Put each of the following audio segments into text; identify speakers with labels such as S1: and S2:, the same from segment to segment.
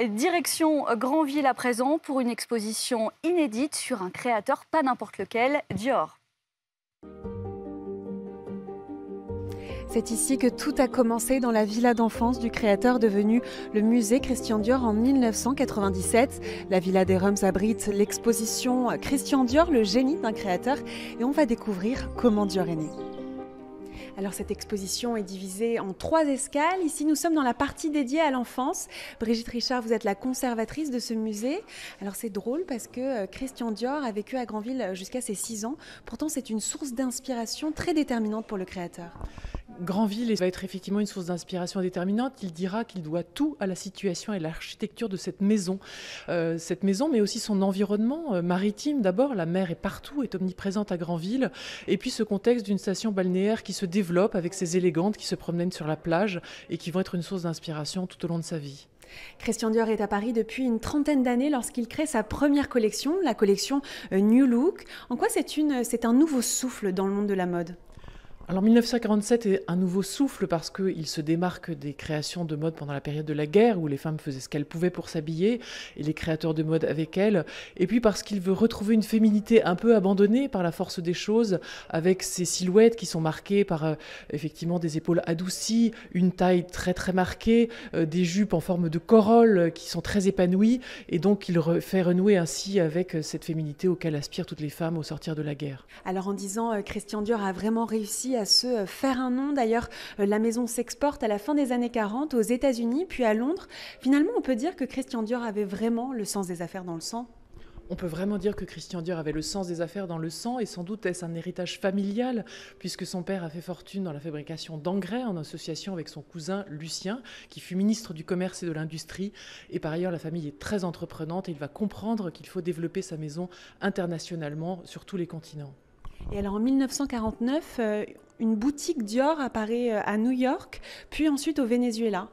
S1: Direction Granville à présent pour une exposition inédite sur un créateur pas n'importe lequel, Dior.
S2: C'est ici que tout a commencé dans la villa d'enfance du créateur devenu le musée Christian Dior en 1997. La villa des Rums abrite l'exposition Christian Dior, le génie d'un créateur, et on va découvrir comment Dior est né. Alors cette exposition est divisée en 3 escales. Ici, nous sommes dans la partie dédiée à l'enfance. Brigitte Richard, vous êtes la conservatrice de ce musée. Alors c'est drôle parce que Christian Dior a vécu à Granville jusqu'à ses 6 ans. Pourtant, c'est une source d'inspiration très déterminante pour le créateur.
S3: Granville va être effectivement une source d'inspiration déterminante. Il dira qu'il doit tout à la situation et l'architecture de cette maison. Mais aussi son environnement maritime. D'abord, la mer est partout, est omniprésente à Granville. Et puis ce contexte d'une station balnéaire qui se développe avec ses élégantes qui se promènent sur la plage et qui vont être une source d'inspiration tout au long de sa vie.
S2: Christian Dior est à Paris depuis une trentaine d'années lorsqu'il crée sa première collection, la collection New Look. En quoi c'est un nouveau souffle dans le monde de la mode ?
S3: Alors 1947 est un nouveau souffle parce qu'il se démarque des créations de mode pendant la période de la guerre où les femmes faisaient ce qu'elles pouvaient pour s'habiller et les créateurs de mode avec elles. Et puis parce qu'il veut retrouver une féminité un peu abandonnée par la force des choses avec ses silhouettes qui sont marquées par effectivement des épaules adoucies, une taille très très marquée, des jupes en forme de corolle qui sont très épanouies. Et donc il fait renouer ainsi avec cette féminité auquel aspirent toutes les femmes au sortir de la guerre.
S2: Alors en 10 ans, Christian Dior a vraiment réussi à se faire un nom. D'ailleurs, la maison s'exporte à la fin des années 40 aux États-Unis, puis à Londres. Finalement, on peut dire que Christian Dior avait vraiment le sens des affaires dans le sang.
S3: On peut vraiment dire que Christian Dior avait le sens des affaires dans le sang et sans doute est-ce un héritage familial puisque son père a fait fortune dans la fabrication d'engrais en association avec son cousin Lucien qui fut ministre du Commerce et de l'Industrie. Et par ailleurs, la famille est très entreprenante et il va comprendre qu'il faut développer sa maison internationalement sur tous les continents.
S2: Et alors en 1949, une boutique Dior apparaît à New York, puis ensuite au Venezuela.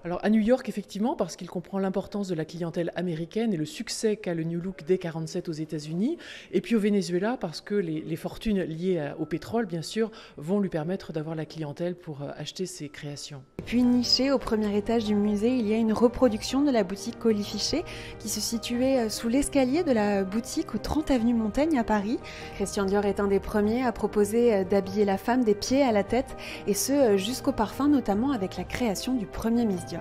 S3: Alors à New York, effectivement, parce qu'il comprend l'importance de la clientèle américaine et le succès qu'a le New Look dès 1947 aux États-Unis. Et puis au Venezuela, parce que les fortunes liées au pétrole, bien sûr, vont lui permettre d'avoir la clientèle pour acheter ses créations.
S2: Et puis niché au premier étage du musée, il y a une reproduction de la boutique Colifichet qui se situait sous l'escalier de la boutique au 30 avenue Montaigne à Paris. Christian Dior est un des premiers à proposer d'habiller la femme des pieds à la tête, et ce jusqu'au parfum, notamment avec la création du premier Miss Dior.